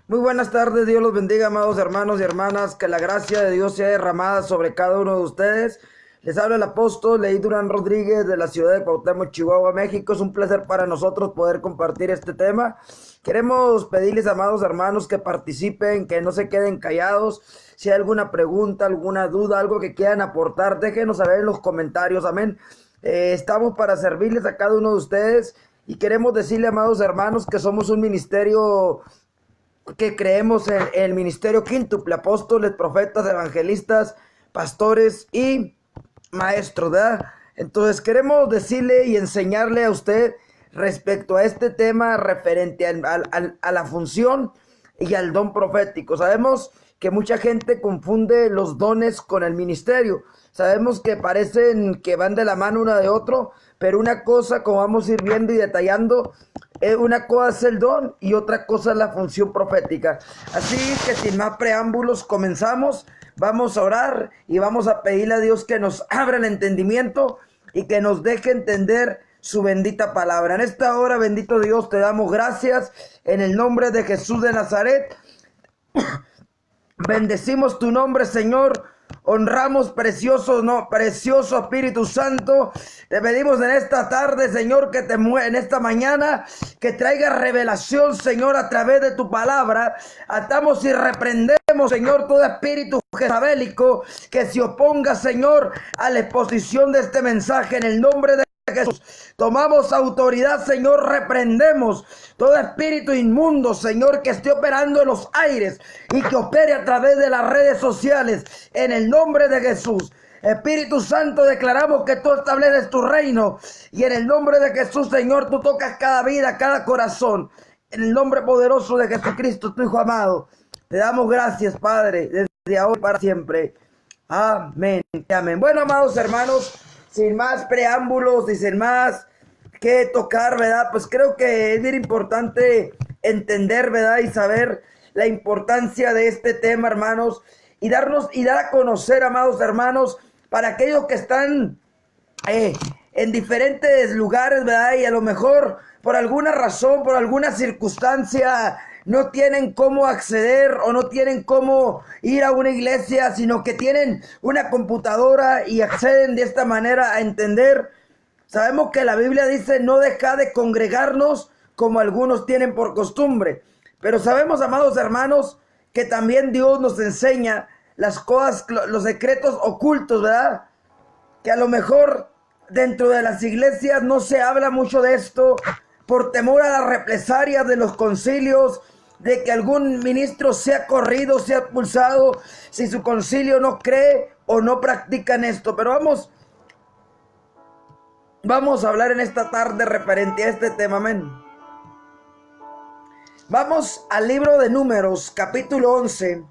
Muy buenas tardes, Dios los bendiga, amados hermanos y hermanas, que la gracia de Dios sea derramada sobre cada uno de ustedes. Les habla el apóstol Leí Durán Rodríguez de la ciudad de Cuauhtémoc, Chihuahua, México. Es un placer para nosotros poder compartir este tema. Queremos pedirles, amados hermanos, que participen, que no se queden callados. Si hay alguna pregunta, alguna duda, algo que quieran aportar, déjenos saber en los comentarios, amén. Estamos para servirles a cada uno de ustedes y queremos decirle, amados hermanos, que somos un ministerio que creemos en el ministerio quíntuple: apóstoles, profetas, evangelistas, pastores y maestros, ¿verdad? Entonces queremos decirle y enseñarle a usted respecto a este tema referente a la función y al don profético. Sabemos que mucha gente confunde los dones con el ministerio. Sabemos que parecen que van de la mano una de otro, pero una cosa, como vamos a ir viendo y detallando, una cosa es el don y otra cosa es la función profética. Así que sin más preámbulos comenzamos. Vamos a orar y vamos a pedirle a Dios que nos abra el entendimiento y que nos deje entender su bendita palabra. En esta hora, bendito Dios, te damos gracias en el nombre de Jesús de Nazaret. Bendecimos tu nombre, Señor. Honramos precioso Espíritu Santo. Te pedimos en esta tarde, Señor, que te mueva en esta mañana, que traiga revelación, Señor, a través de tu palabra. Atamos y reprendemos, Señor, todo espíritu jezabélico que se oponga, Señor, a la exposición de este mensaje en el nombre de Jesús. Tomamos autoridad, Señor, reprendemos todo espíritu inmundo, Señor, que esté operando en los aires y que opere a través de las redes sociales, en el nombre de Jesús. Espíritu Santo, declaramos que tú estableces tu reino y en el nombre de Jesús, Señor, tú tocas cada vida, cada corazón. En el nombre poderoso de Jesucristo, tu Hijo amado, te damos gracias, Padre, desde ahora y para siempre. Amén. Amén. Bueno, amados hermanos, sin más preámbulos y sin más que tocar, ¿verdad? Pues creo que es bien importante entender, ¿verdad? Y saber la importancia de este tema, hermanos, y dar a conocer, amados hermanos, para aquellos que están en diferentes lugares, ¿verdad? Y a lo mejor por alguna razón, por alguna circunstancia, no tienen cómo acceder o no tienen cómo ir a una iglesia, sino que tienen una computadora y acceden de esta manera a entender. Sabemos que la Biblia dice: no deja de congregarnos como algunos tienen por costumbre. Pero sabemos, amados hermanos, que también Dios nos enseña las cosas, los secretos ocultos, ¿verdad? Que a lo mejor dentro de las iglesias no se habla mucho de esto por temor a las represalias de los concilios, de que algún ministro sea corrido, sea expulsado, si su concilio no cree o no practica en esto. Pero vamos a hablar en esta tarde referente a este tema, amén. Vamos al libro de Números, capítulo 11,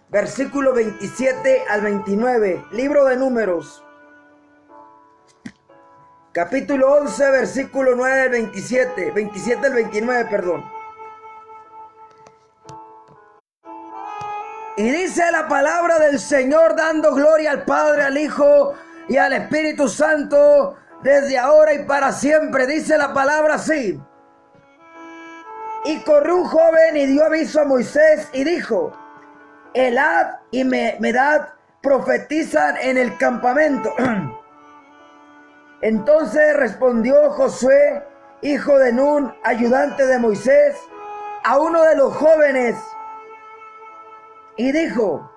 versículo 27 al 29. Libro de Números, capítulo 11, versículo 9 al 27 al 29, perdón. Y dice la palabra del Señor, dando gloria al Padre, al Hijo y al Espíritu Santo, desde ahora y para siempre. Dice la palabra así: y corrió un joven y dio aviso a Moisés y dijo: Elad y Medad profetizan en el campamento. Entonces respondió Josué, hijo de Nun, ayudante de Moisés, a uno de los jóvenes, y dijo: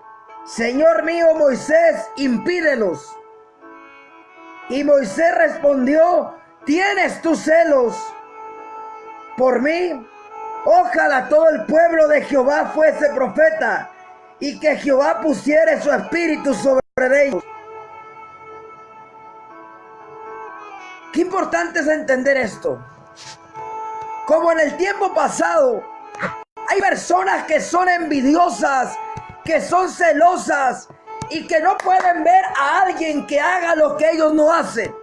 Señor mío Moisés, impídelos. Y Moisés respondió: ¿tienes tú celos por mí? Ojalá todo el pueblo de Jehová fuese profeta, y que Jehová pusiere su espíritu sobre ellos. Qué importante es entender esto. Como en el tiempo pasado, hay personas que son envidiosas, que son celosas y que no pueden ver a alguien que haga lo que ellos no hacen.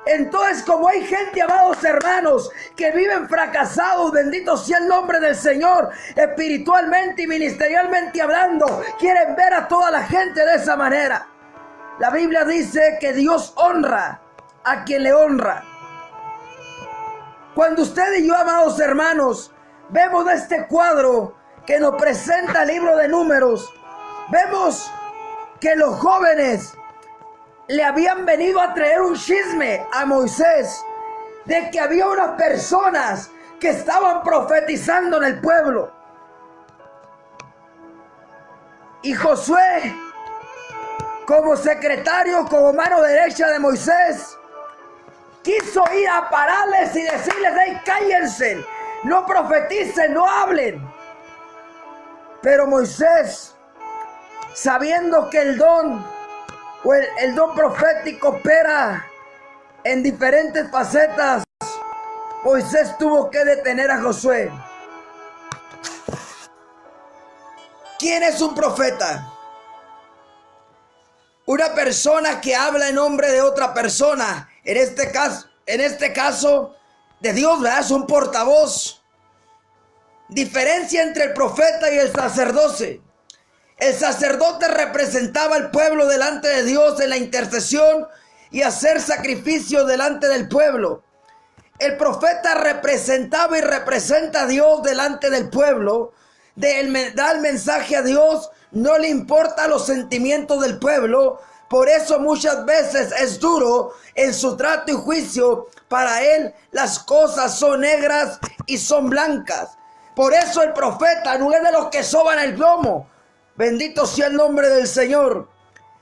Entonces, como hay gente, amados hermanos, que viven fracasados, bendito sea el nombre del Señor, espiritualmente y ministerialmente hablando, quieren ver a toda la gente de esa manera. La Biblia dice que Dios honra a quien le honra. Cuando usted y yo, amados hermanos, vemos este cuadro que nos presenta el libro de Números, vemos que los jóvenes le habían venido a traer un chisme a Moisés de que había unas personas que estaban profetizando en el pueblo. Y Josué, como secretario, como mano derecha de Moisés, quiso ir a pararles y decirles: hey, cállense, no profeticen, no hablen. Pero Moisés, sabiendo que el don o el don profético opera en diferentes facetas, Moisés tuvo que detener a Josué. ¿Quién es un profeta? Una persona que habla en nombre de otra persona. En este caso de Dios, ¿verdad? Es un portavoz. Diferencia entre el profeta y el sacerdote. El sacerdote representaba al pueblo delante de Dios en la intercesión y hacer sacrificio delante del pueblo. El profeta representaba y representa a Dios delante del pueblo. Da el mensaje a Dios, no le importa los sentimientos del pueblo. Por eso muchas veces es duro en su trato y juicio. Para él las cosas son negras y son blancas. Por eso el profeta no es de los que soban el lomo. Bendito sea el nombre del Señor.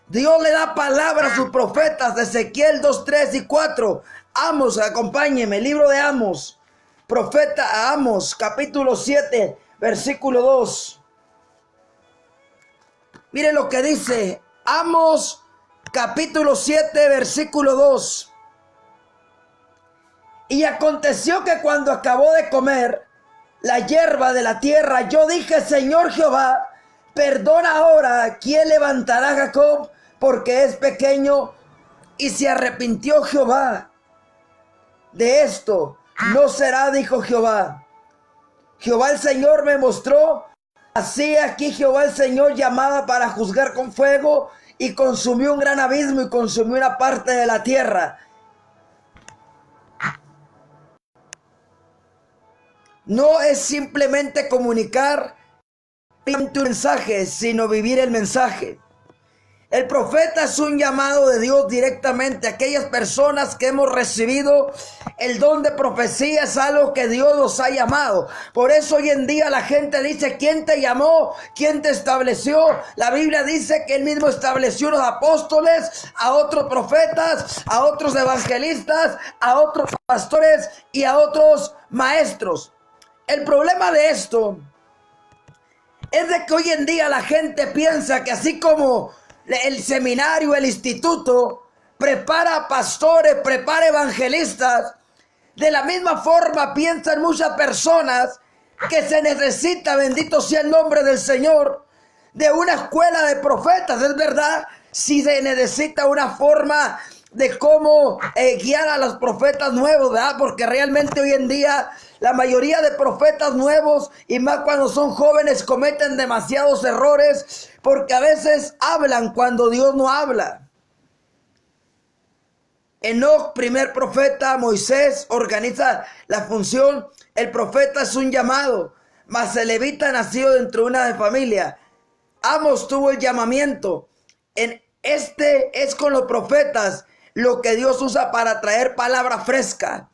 Dios le da palabra a sus profetas. Ezequiel 2, 3 y 4. Amos, acompáñeme, libro de Amos. Profeta Amos, capítulo 7, versículo 2. Miren lo que dice Amos, capítulo 7, versículo 2. Y aconteció que cuando acabó de comer la hierba de la tierra, yo dije: Señor Jehová, perdona ahora. ¿Quién levantará a Jacob? Porque es pequeño. Y se arrepintió Jehová de esto. No será, dijo Jehová. Jehová el Señor me mostró. Así aquí Jehová el Señor llamaba para juzgar con fuego, y consumió un gran abismo y consumió una parte de la tierra. No es simplemente comunicar un mensaje, sino vivir el mensaje. El profeta es un llamado de Dios directamente a aquellas personas que hemos recibido el don de profecía. Es algo que Dios nos ha llamado. Por eso hoy en día la gente dice: ¿quién te llamó? ¿Quién te estableció? La Biblia dice que Él mismo estableció a los apóstoles, a otros profetas, a otros evangelistas, a otros pastores y a otros maestros. El problema de esto es de que hoy en día la gente piensa que así como el seminario, el instituto prepara pastores, prepara evangelistas, de la misma forma piensan muchas personas que se necesita, bendito sea el nombre del Señor, de una escuela de profetas. Es verdad, si se necesita una forma de cómo guiar a los profetas nuevos, ¿verdad? Porque realmente hoy en día la mayoría de profetas nuevos, y más cuando son jóvenes, cometen demasiados errores porque a veces hablan cuando Dios no habla. Enoc, primer profeta. Moisés organiza la función. El profeta es un llamado, mas el levita nació dentro de una familia. Amos tuvo el llamamiento. Es con los profetas lo que Dios usa para traer palabra fresca.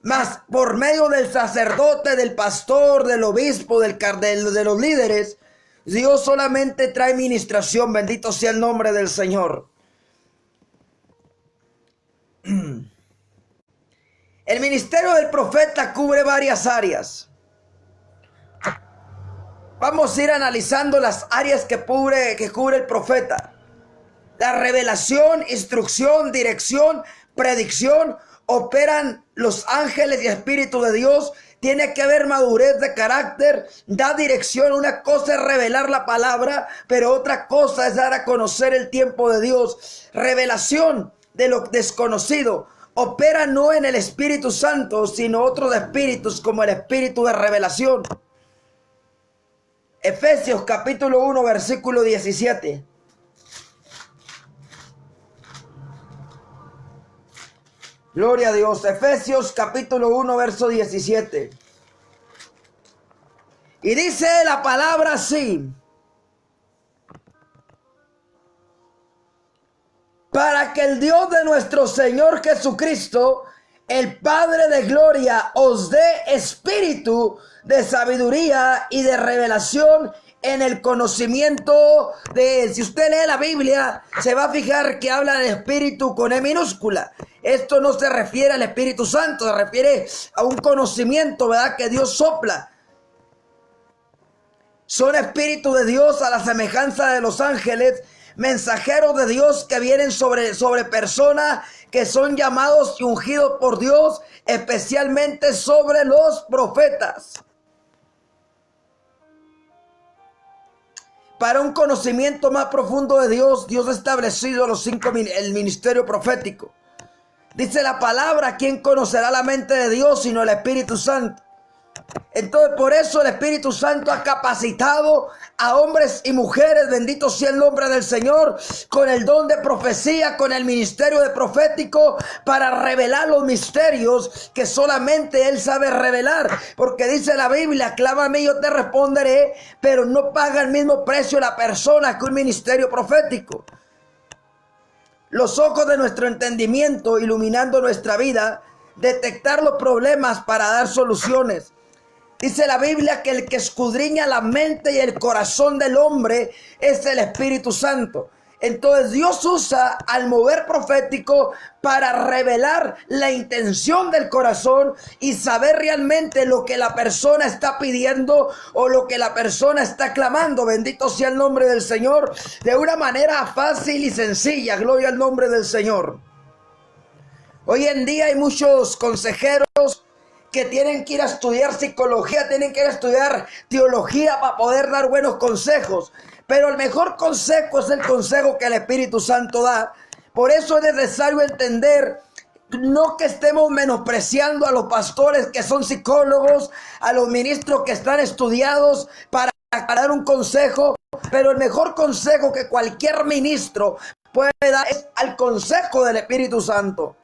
Mas por medio del sacerdote, del pastor, del obispo, de los líderes, Dios solamente trae ministración. Bendito sea el nombre del Señor. El ministerio del profeta cubre varias áreas. Vamos a ir analizando las áreas que cubre el profeta. La revelación, instrucción, dirección, predicción. Operan los ángeles y espíritu de Dios. Tiene que haber madurez de carácter. Da dirección. Una cosa es revelar la palabra, pero otra cosa es dar a conocer el tiempo de Dios. Revelación de lo desconocido. Opera no en el Espíritu Santo, sino otros espíritus, como el espíritu de revelación. Efesios capítulo 1, versículo 17. Gloria a Dios. Efesios capítulo 1, verso 17. Y dice la palabra así: para que el Dios de nuestro Señor Jesucristo, el Padre de gloria, os dé espíritu de sabiduría y de revelación en el conocimiento de Él. Si usted lee la Biblia, se va a fijar que habla de espíritu con E minúscula. Esto no se refiere al Espíritu Santo, se refiere a un conocimiento, ¿verdad?, que Dios sopla. Son espíritus de Dios a la semejanza de los ángeles, mensajeros de Dios que vienen sobre personas que son llamados y ungidos por Dios, especialmente sobre los profetas. Para un conocimiento más profundo de Dios, Dios ha establecido el ministerio profético. Dice la palabra: ¿quién conocerá la mente de Dios sino el Espíritu Santo? Entonces, por eso el Espíritu Santo ha capacitado a hombres y mujeres, bendito sea el nombre del Señor, con el don de profecía, con el ministerio de profético, para revelar los misterios que solamente Él sabe revelar. Porque dice la Biblia: clámame y yo te responderé, pero no paga el mismo precio la persona que un ministerio profético. Los ojos de nuestro entendimiento, iluminando nuestra vida, detectar los problemas para dar soluciones. Dice la Biblia que el que escudriña la mente y el corazón del hombre es el Espíritu Santo. Entonces Dios usa al mover profético para revelar la intención del corazón y saber realmente lo que la persona está pidiendo o lo que la persona está clamando. Bendito sea el nombre del Señor, de una manera fácil y sencilla. Gloria al nombre del Señor. Hoy en día hay muchos consejeros que tienen que ir a estudiar psicología, tienen que ir a estudiar teología para poder dar buenos consejos. Pero el mejor consejo es el consejo que el Espíritu Santo da. Por eso es necesario entender, no que estemos menospreciando a los pastores que son psicólogos, a los ministros que están estudiados para dar un consejo, pero el mejor consejo que cualquier ministro puede dar es al consejo del Espíritu Santo.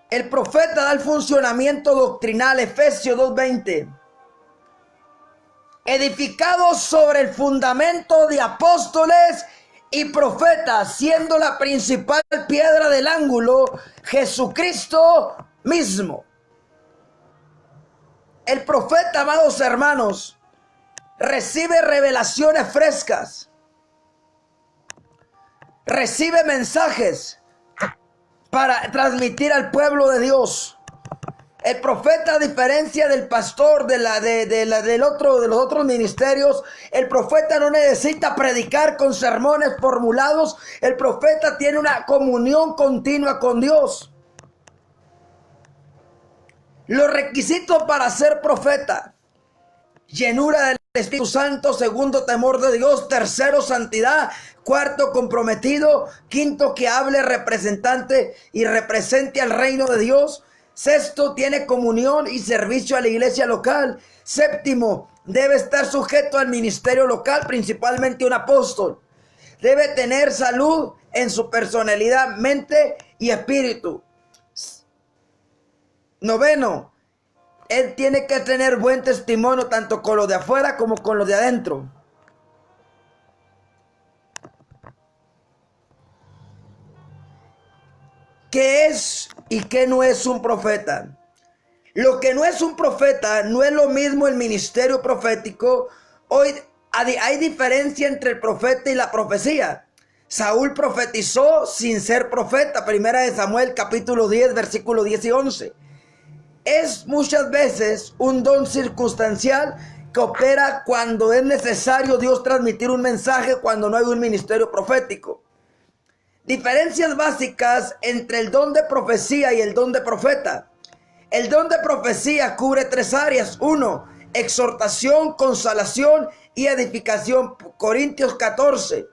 El profeta da el funcionamiento doctrinal, Efesios 2:20. Edificados sobre el fundamento de apóstoles y profetas, siendo la principal piedra del ángulo Jesucristo mismo. El profeta, amados hermanos, recibe revelaciones frescas, recibe mensajes para transmitir al pueblo de Dios. El profeta, a diferencia del pastor de los otros ministerios, el profeta no necesita predicar con sermones formulados. El profeta tiene una comunión continua con Dios. Los requisitos para ser profeta: llenura del Espíritu Santo; segundo, temor de Dios; tercero, santidad; cuarto, comprometido; quinto, que hable representante y represente al reino de Dios; sexto, tiene comunión y servicio a la iglesia local; séptimo, debe estar sujeto al ministerio local, principalmente un apóstol; debe tener salud en su personalidad, mente y espíritu; noveno, él tiene que tener buen testimonio tanto con los de afuera como con los de adentro. ¿Qué es y qué no es un profeta? Lo que no es un profeta no es lo mismo el ministerio profético. Hoy hay diferencia entre el profeta y la profecía. Saúl profetizó sin ser profeta. Primera de Samuel capítulo 10 versículos 10 y 11. Es muchas veces un don circunstancial que opera cuando es necesario Dios transmitir un mensaje, cuando no hay un ministerio profético. Diferencias básicas entre el don de profecía y el don de profeta. El don de profecía cubre tres áreas. 1. Exhortación, consolación y edificación. Corintios 14.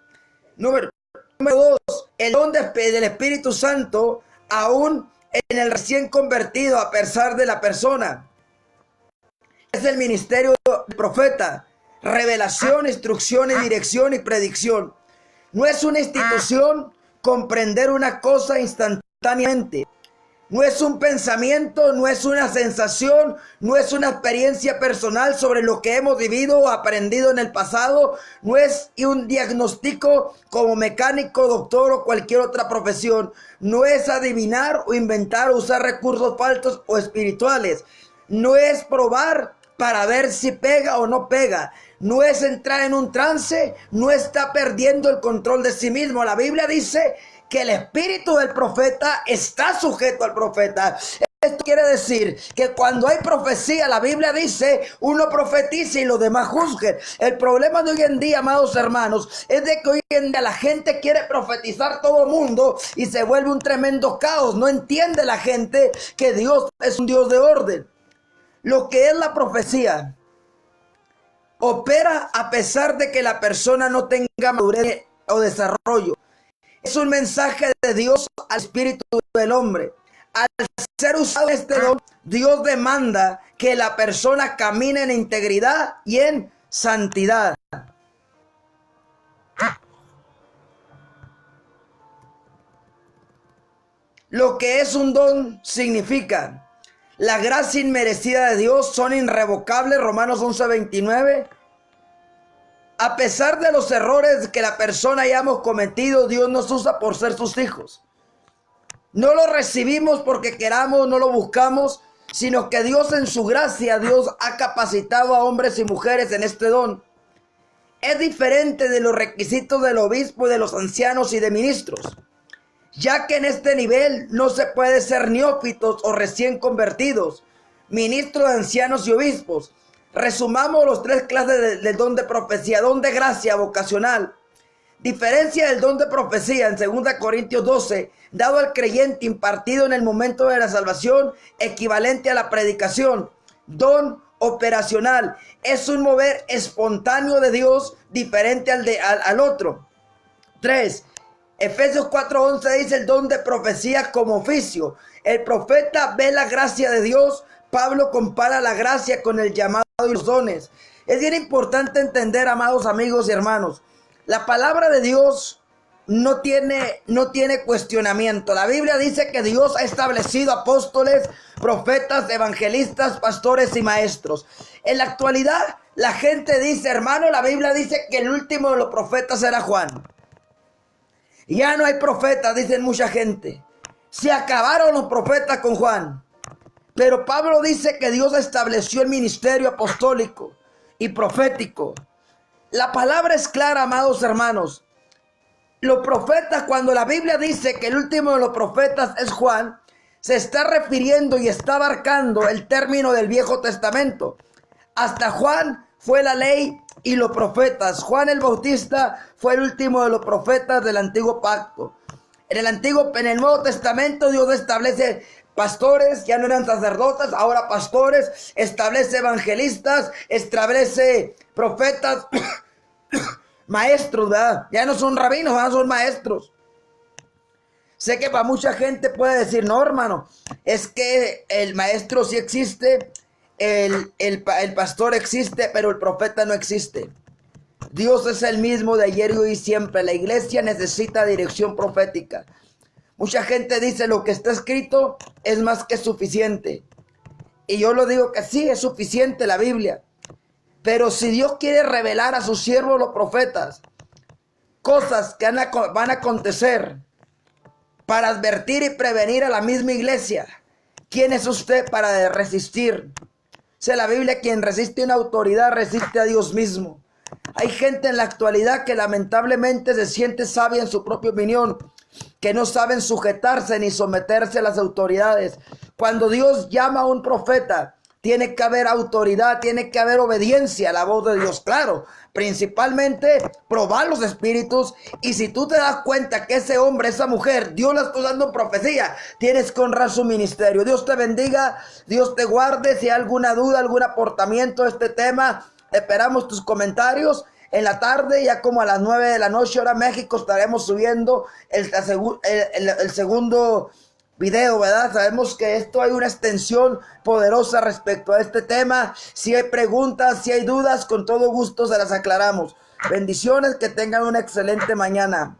Número 2. El don del Espíritu Santo aún en el recién convertido, a pesar de la persona. Es el ministerio del profeta: revelación, instrucción y dirección y predicción. No es una institución comprender una cosa instantáneamente. No es un pensamiento, no es una sensación, no es una experiencia personal sobre lo que hemos vivido o aprendido en el pasado, no es un diagnóstico como mecánico, doctor o cualquier otra profesión, no es adivinar o inventar o usar recursos falsos o espirituales, no es probar para ver si pega o no pega, no es entrar en un trance, no está perdiendo el control de sí mismo. La Biblia dice que el espíritu del profeta está sujeto al profeta. Esto quiere decir que cuando hay profecía, la Biblia dice, uno profetiza y los demás juzguen. El problema de hoy en día, amados hermanos, es de que hoy en día la gente quiere profetizar todo el mundo y se vuelve un tremendo caos. No entiende la gente que Dios es un Dios de orden. Lo que es la profecía opera a pesar de que la persona no tenga madurez o desarrollo. Es un mensaje de Dios al espíritu del hombre. Al ser usado este don, Dios demanda que la persona camine en integridad y en santidad. Lo que es un don significa la gracia inmerecida de Dios, son irrevocables, Romanos 11:29. A pesar de los errores que la persona hayamos cometido, Dios nos usa por ser sus hijos. No lo recibimos porque queramos, no lo buscamos, sino que Dios en su gracia, Dios ha capacitado a hombres y mujeres en este don. Es diferente de los requisitos del obispo y de los ancianos y de ministros, ya que en este nivel no se puede ser neófitos o recién convertidos, ministros, ancianos y obispos. Resumamos los tres clases del don de profecía: don de gracia vocacional. Diferencia del don de profecía en 2 Corintios 12, dado al creyente impartido en el momento de la salvación, equivalente a la predicación. Don operacional es un mover espontáneo de Dios diferente al otro. 3. Efesios 4:11 dice el don de profecía como oficio. El profeta ve la gracia de Dios. Pablo compara la gracia con el llamado y los dones. Es bien importante entender, amados amigos y hermanos, la palabra de Dios no tiene cuestionamiento. La Biblia dice que Dios ha establecido apóstoles, profetas, evangelistas, pastores y maestros. En la actualidad, la gente dice, hermano, la Biblia dice que el último de los profetas era Juan. Ya no hay profetas, dicen mucha gente. Se acabaron los profetas con Juan. Pero Pablo dice que Dios estableció el ministerio apostólico y profético. La palabra es clara, amados hermanos. Los profetas, cuando la Biblia dice que el último de los profetas es Juan, se está refiriendo y está abarcando el término del Viejo Testamento. Hasta Juan fue la ley y los profetas. Juan el Bautista fue el último de los profetas del Antiguo Pacto. En el Nuevo Testamento Dios establece pastores, ya no eran sacerdotes, ahora pastores, establece evangelistas, establece profetas, maestros, ¿verdad? Ya no son rabinos, ¿verdad? Son maestros. Sé que para mucha gente puede decir, no, hermano, es que el maestro sí existe, el pastor existe, pero el profeta no existe. Dios es el mismo de ayer y hoy y siempre. La iglesia necesita dirección profética. Mucha gente dice lo que está escrito es más que suficiente. Y yo lo digo que sí, es suficiente la Biblia. Pero si Dios quiere revelar a sus siervos los profetas cosas que van a acontecer para advertir y prevenir a la misma iglesia, ¿quién es usted para resistir? Dice la Biblia, quien resiste una autoridad resiste a Dios mismo. Hay gente en la actualidad que lamentablemente se siente sabia en su propia opinión, que no saben sujetarse ni someterse a las autoridades. Cuando Dios llama a un profeta, tiene que haber autoridad, tiene que haber obediencia a la voz de Dios. Claro, principalmente probar los espíritus. Y si tú te das cuenta que ese hombre, esa mujer, Dios la está dando profecía, tienes que honrar su ministerio. Dios te bendiga, Dios te guarde. Si hay alguna duda, algún aportamiento a este tema, esperamos tus comentarios. En la tarde, ya como a las 9 de la noche, hora México, estaremos subiendo el segundo video, ¿verdad? Sabemos que esto hay una extensión poderosa respecto a este tema. Si hay preguntas, si hay dudas, con todo gusto se las aclaramos. Bendiciones, que tengan una excelente mañana.